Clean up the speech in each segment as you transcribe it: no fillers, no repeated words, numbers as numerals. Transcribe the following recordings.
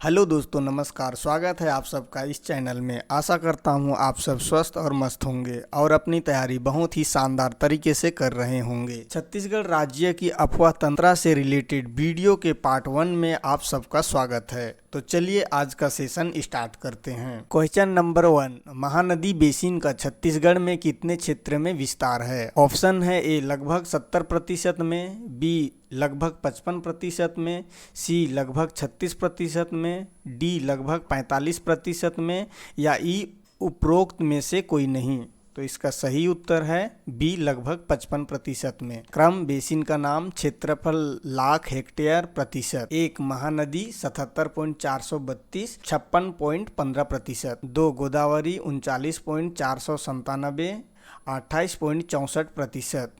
Hello दोस्तों, नमस्कार। स्वागत है आप सबका इस चैनल में। आशा करता हूँ आप सब स्वस्थ और मस्त होंगे और अपनी तैयारी बहुत ही शानदार तरीके से कर रहे होंगे। छत्तीसगढ़ राज्य की अफवाह तंत्रा से रिलेटेड वीडियो के पार्ट 1 में आप सबका स्वागत है। तो चलिए आज का सेशन स्टार्ट करते हैं। क्वेश्चन नंबर 1, महानदी बेसिन का छत्तीसगढ़ में कितने क्षेत्र में विस्तार है? ऑप्शन है ए लगभग 70% में, बी लगभग 55% में, सी लगभग 36% में, डी लगभग 45% में या ई उपरोक्त में से कोई नहीं। तो इसका सही उत्तर है बी लगभग 55% में। क्रम बेसिन का नाम, क्षेत्रफल लाख हेक्टेयर प्रतिशत। एक महानदी 77.432 56.15%। 2 गोदावरी 39.497 28.64%।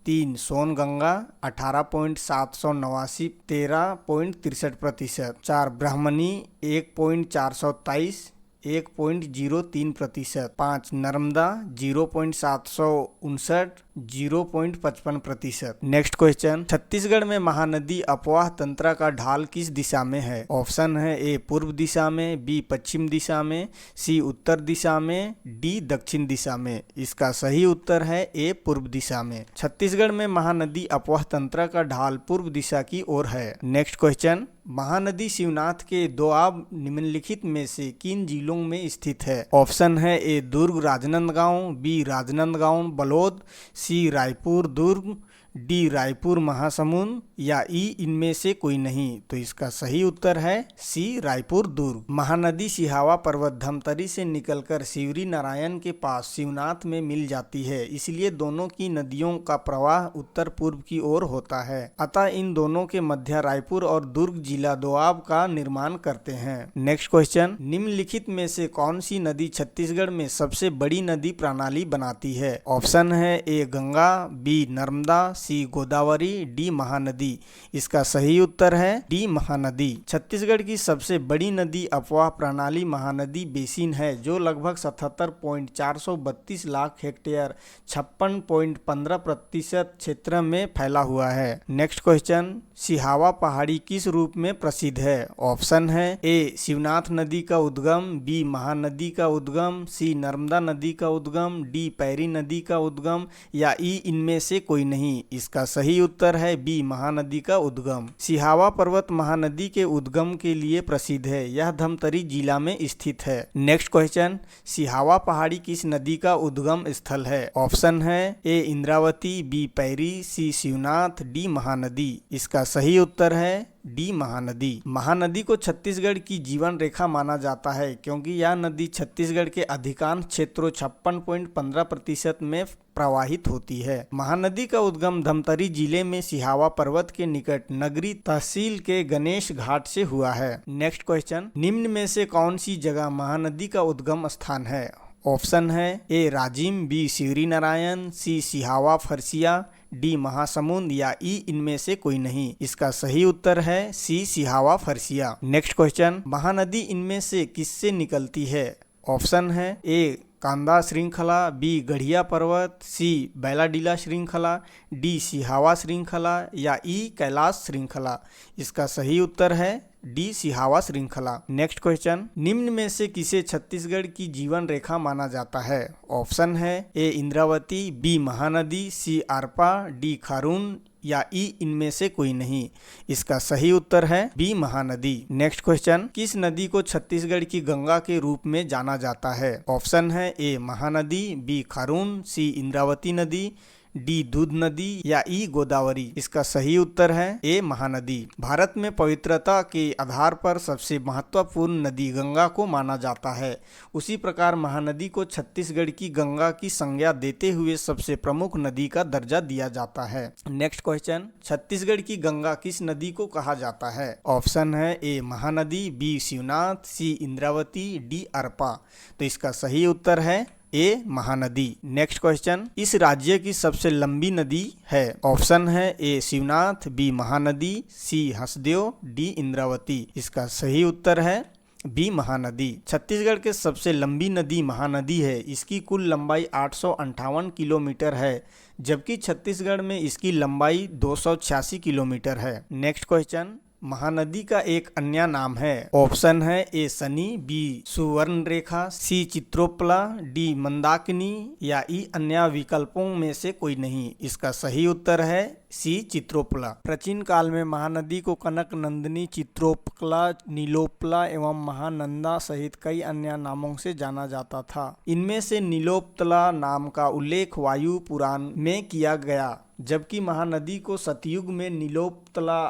3 सोनगंगा 18.789 13.63%। 4 ब्राह्मणी 1.423 1.03%। 5 नर्मदा 0.759 0.55%। नेक्स्ट क्वेश्चन, छत्तीसगढ़ में महानदी अपवाह तंत्रा का ढाल किस दिशा में है? ऑप्शन है ए पूर्व दिशा में, बी पश्चिम दिशा में, सी उत्तर दिशा में, डी दक्षिण दिशा में। इसका सही उत्तर है ए पूर्व दिशा में। छत्तीसगढ़ में महानदी अपवाह तंत्रा का ढाल पूर्व दिशा की ओर है। नेक्स्ट क्वेश्चन, महानदी शिवनाथ के दोआब निम्नलिखित में से किन जिलों में स्थित है? ऑप्शन है ए दुर्ग राजनांदगांव, बी राजनांदगांव बलौद, सी रायपुर दुर्ग, डी रायपुर महासमुंद या ई इनमें से कोई नहीं। तो इसका सही उत्तर है सी रायपुर दुर्ग। महानदी सिहावा पर्वत धमतरी से निकलकर शिवरी नारायण के पास शिवनाथ में मिल जाती है, इसलिए दोनों की नदियों का प्रवाह उत्तर पूर्व की ओर होता है। अतः इन दोनों के मध्य रायपुर और दुर्ग जिला दोआब का निर्माण करते हैं। नेक्स्ट क्वेश्चन, निम्नलिखित में से कौन सी नदी छत्तीसगढ़ में सबसे बड़ी नदी प्रणाली बनाती है? ऑप्शन है ए गंगा, बी नर्मदा, सी गोदावरी, डी महानदी। इसका सही उत्तर है डी महानदी। छत्तीसगढ़ की सबसे बड़ी नदी अपवाह प्रणाली महानदी बेसिन है, जो लगभग 77.432 लाख हेक्टेयर 56.15% क्षेत्र में फैला हुआ है। नेक्स्ट क्वेश्चन, सिहावा पहाड़ी किस रूप में प्रसिद्ध है? ऑप्शन है ए शिवनाथ नदी का उद्गम, बी महानदी का उद्गम, सी नर्मदा नदी का उद्गम, डी पैरी नदी का उद्गम या ई इनमें से कोई नहीं। इसका सही उत्तर है बी महानदी का उद्गम। सिहावा पर्वत महानदी के उद्गम के लिए प्रसिद्ध है। यह धमतरी जिला में स्थित है। नेक्स्ट क्वेश्चन, सिहावा पहाड़ी किस नदी का उद्गम स्थल है? ऑप्शन है ए इंद्रावती, बी पैरी, सी शिवनाथ, डी महानदी। इसका सही उत्तर है डी महानदी। महानदी को छत्तीसगढ़ की जीवन रेखा माना जाता है, क्योंकि यह नदी छत्तीसगढ़ के अधिकांश क्षेत्रों 56.15% में प्रवाहित होती है। महानदी का उद्गम धमतरी जिले में सिहावा पर्वत के निकट नगरी तहसील के गणेश घाट से हुआ है। नेक्स्ट क्वेश्चन, निम्न में से कौन सी जगह महानदी का उद्गम स्थान है? ऑप्शन है ए राजिम, बी शिवरी नारायण, सी सिहावा फरसिया, डी महासमुंद या ई इनमें से कोई नहीं। इसका सही उत्तर है सी सिहावा फरसिया। नेक्स्ट क्वेश्चन, महानदी इनमें से किससे निकलती है? ऑप्शन है ए कांदा श्रृंखला, बी गढ़िया पर्वत, सी बैलाडीला श्रृंखला, डी सिहावा श्रृंखला या ई कैलाश श्रृंखला। इसका सही उत्तर है डी सिहावा श्रृंखला। नेक्स्ट क्वेश्चन, निम्न में से किसे छत्तीसगढ़ की जीवन रेखा माना जाता है? ऑप्शन है ए इंद्रावती, बी महानदी, सी आरपा, डी खारून या ई इनमें से कोई नहीं। इसका सही उत्तर है बी महानदी। नेक्स्ट क्वेश्चन, किस नदी को छत्तीसगढ़ की गंगा के रूप में जाना जाता है? ऑप्शन है ए महानदी, बी खारून, सी इंद्रावती नदी, डी दूध नदी या ई गोदावरी। इसका सही उत्तर है ए महानदी। भारत में पवित्रता के आधार पर सबसे महत्वपूर्ण नदी गंगा को माना जाता है। उसी प्रकार महानदी को छत्तीसगढ़ की गंगा की संज्ञा देते हुए सबसे प्रमुख नदी का दर्जा दिया जाता है। नेक्स्ट क्वेश्चन, छत्तीसगढ़ की गंगा किस नदी को कहा जाता है? ऑप्शन है ए महानदी, बी शिवनाथ, सी इंद्रावती, डी अरपा। तो इसका सही उत्तर है ए महानदी। नेक्स्ट क्वेश्चन, इस राज्य की सबसे लंबी नदी है? ऑप्शन है ए शिवनाथ, बी महानदी, सी हसदेव, डी इंद्रावती। इसका सही उत्तर है बी महानदी। छत्तीसगढ़ के सबसे लंबी नदी महानदी है। इसकी कुल लंबाई 858 किलोमीटर है, जबकि छत्तीसगढ़ में इसकी लंबाई 286 किलोमीटर है। नेक्स्ट क्वेश्चन, महानदी का एक अन्य नाम है? ऑप्शन है ए शनि, बी सुवर्ण रेखा, सी चित्रोपला, डी मंदाकिनी या ई अन्य विकल्पों में से कोई नहीं। इसका सही उत्तर है सी चित्रोपला। प्राचीन काल में महानदी को कनक नंदिनी, चित्रोपला, नीलोपला एवं महानंदा सहित कई अन्य नामों से जाना जाता था। इनमें से नीलोपला नाम का उल्लेख वायु पुराण में किया गया, जबकि महानदी को सतयुग में नीलोपला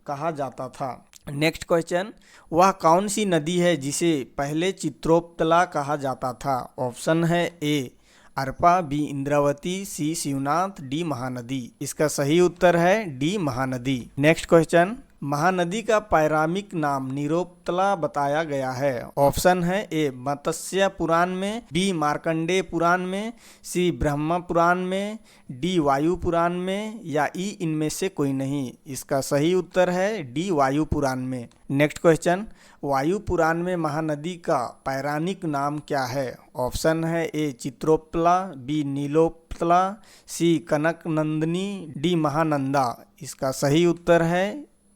कहा जाता था। नेक्स्ट क्वेश्चन, वह कौन सी नदी है जिसे पहले चित्रोपला कहा जाता था? ऑप्शन है ए अरपा, बी इंद्रावती, सी शिवनाथ, डी महानदी। इसका सही उत्तर है D Mahanadi. Next question, Mahanadi का पौराणिक नाम निरोपतला बताया गया है। ऑप्शन है ए मत्स्य पुराण में, बी मार्कंडेय पुराण में, सी ब्रह्म पुराण में, डी वायु पुराण में या ई इनमें से कोई नहीं। इसका सही उत्तर है डी वायु पुराण में। नेक्स्ट क्वेश्चन, वायु पुराण में महानदी का पौराणिक नाम क्या है? ऑप्शन है ए चित्रोपला, बी नीलोपतला, सी कनक नंदिनी, डी महानंदा। इसका सही उत्तर है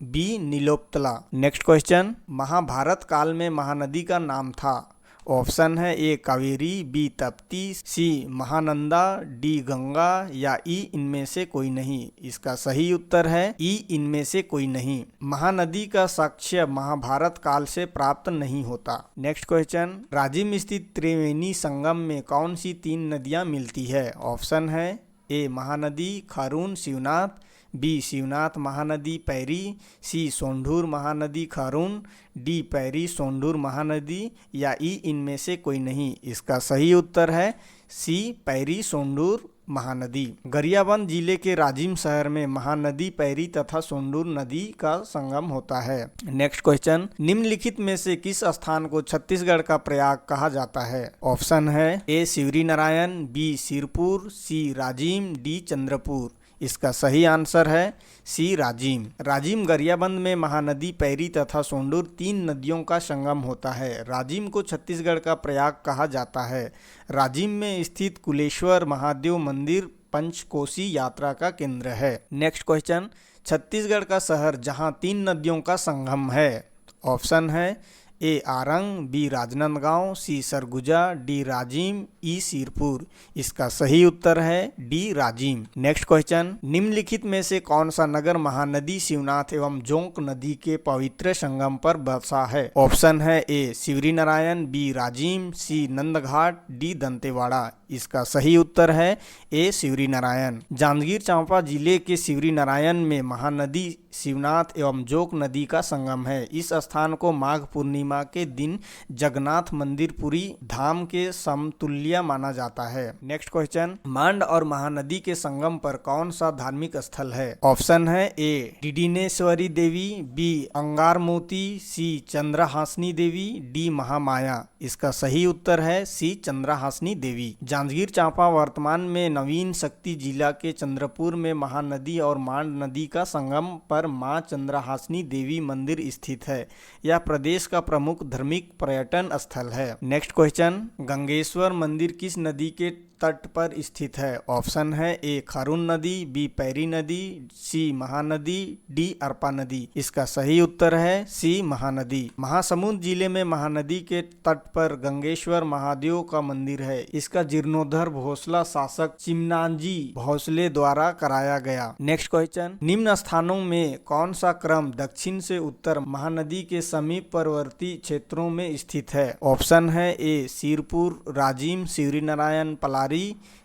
बी नीलोपतला। नेक्स्ट क्वेश्चन, महाभारत काल में महानदी का नाम था। ऑप्शन है ए कावेरी, बी तप्ती, सी महानंदा, डी गंगा या ई इनमें से कोई नहीं। इसका सही उत्तर है ई इनमें से कोई नहीं। महानदी का साक्ष्य महाभारत काल से प्राप्त नहीं होता। नेक्स्ट क्वेश्चन, राजिम स्थित त्रिवेणी संगम में कौन सी 3 नदियां मिलती है? ऑप्शन है ए महानदी खारून शिवनाथ, बी शिवनाथ महानदी पैरी, सी सोंढूर महानदी खारून, डी पैरी सोंढूर महानदी या ई इनमें से कोई नहीं। इसका सही उत्तर है सी पैरी सोंढूर महानदी। गरियाबंद जिले के राजिम शहर में महानदी पैरी तथा सोंढूर नदी का संगम होता है। नेक्स्ट क्वेश्चन, निम्नलिखित में से किस स्थान को छत्तीसगढ़ का प्रयाग कहा जाता है? ऑप्शन है ए शिवरी नारायण, बी सिरपुर, सी राजिम, डी चंद्रपुर। इसका सही आंसर है सी राजिम। राजिम गरियाबंद में महानदी पैरी तथा सोंढूर 3 नदियों का संगम होता है। राजिम को छत्तीसगढ़ का प्रयाग कहा जाता है। राजिम में स्थित कुलेश्वर महादेव मंदिर पंचकोसी यात्रा का केंद्र है। नेक्स्ट क्वेश्चन, छत्तीसगढ़ का शहर जहां 3 नदियों का संगम है। ऑप्शन है ए आरंग, बी राजनांदगांव, सी सरगुजा, डी राजिम, ई सिरपुर। इसका सही उत्तर है डी राजिम। नेक्स्ट क्वेश्चन, निम्नलिखित में से कौन सा नगर महानदी शिवनाथ एवं जोंक नदी के पवित्र संगम पर बसा है? ऑप्शन है ए शिवरी नारायण, बी राजिम, सी नंदघाट, डी दंतेवाड़ा। इसका सही उत्तर है ए शिवरी नारायण। जांजगीर चांपा जिले के शिवरी नारायण में महानदी शिवनाथ एवं जोक नदी का संगम है। इस स्थान को माघ पूर्णिमा के दिन जगन्नाथ मंदिर पुरी धाम के समतुल्य माना जाता है। नेक्स्ट क्वेश्चन, मांड और महानदी के संगम पर कौन सा धार्मिक स्थल है? ऑप्शन है ए डिडिनेश्वरी देवी, बी अंगारमोती, सी चंद्रहासनी देवी, डी महामाया। इसका सही उत्तर है सी चंद्रहासनी देवी। जांजगीर चांपा वर्तमान में नवीन शक्ति जिला के चंद्रपुर में महानदी और मांड नदी का संगम पर मां चंद्रहासनी देवी मंदिर स्थित है। यह प्रदेश का प्रमुख धार्मिक पर्यटन स्थल है। नेक्स्ट क्वेश्चन, गंगेश्वर मंदिर किस नदी के तट पर स्थित है? ऑप्शन है ए खारून नदी, बी पैरी नदी, सी महानदी, डी अरपा नदी। इसका सही उत्तर है सी महानदी। महासमुंद जिले में महानदी के तट पर गंगेश्वर महादेव का मंदिर है। इसका जीर्णोद्धार भोसला शासक चिमनांजी भोसले द्वारा कराया गया। नेक्स्ट क्वेश्चन, निम्न स्थानों में कौन सा क्रम दक्षिण से उत्तर महानदी के समीप पर्वतीय क्षेत्रों में स्थित है? ऑप्शन है ए सिरपुर, राजिम, शिवरी नारायण, पलारी,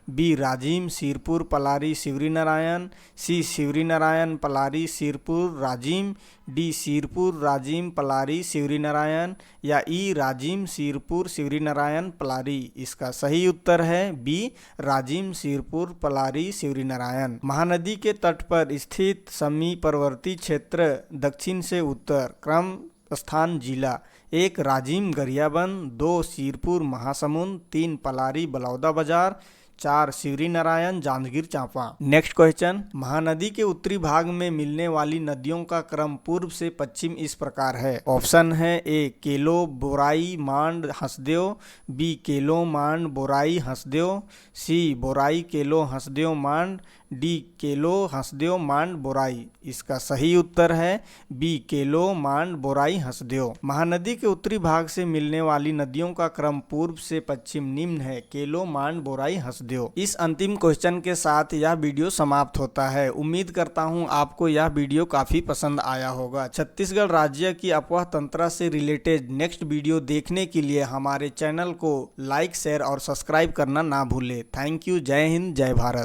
बी राजिम, सिरपुर, पलारी, शिवरी नारायण, सी शिवरी नारायण, पलारी, सिरपुर, राजिम, डी सिरपुर, राजिम, पलारी, शिवरी नारायण या ई राजिम, सिरपुर, शिवरी नारायण, पलारी। इसका सही उत्तर है बी राजिम, सिरपुर, पलारी, शिवरी नारायण। महानदी के तट पर स्थित समी पर्वतीय क्षेत्र दक्षिण से उत्तर क्रम स्थान जिला 1 राजिम गरियाबंद, 2 सिरपुर महासमुंद, 3 पलारी बलौदा बाजार, 4 शिवरी नारायण जांजगीर चांपा। नेक्स्ट क्वेश्चन, महानदी के उत्तरी भाग में मिलने वाली नदियों का क्रम पूर्व से पश्चिम इस प्रकार है। ऑप्शन है ए केलो, बोराई, मांड, हंसदेव, बी केलो, मांड, बोराई, हंसदेव, सी बोराई, केलो, हंसदेव, मांड, डी केलो हंसदेव मांड बोराई। इसका सही उत्तर है बी केलो मांड बोराई हंसदेव। महानदी के उत्तरी भाग से मिलने वाली नदियों का क्रम पूर्व से पश्चिम निम्न है, केलो मांड बोराई हंसदेव। इस अंतिम क्वेश्चन के साथ यह वीडियो समाप्त होता है। उम्मीद करता हूं आपको यह वीडियो काफी पसंद आया होगा। छत्तीसगढ़ राज्य की अफवाह तंत्र से रिलेटेड नेक्स्ट वीडियो देखने के लिए हमारे चैनल को लाइक, शेयर और सब्सक्राइब करना ना भूलें। Thank you. जय हिंद, जय भारत।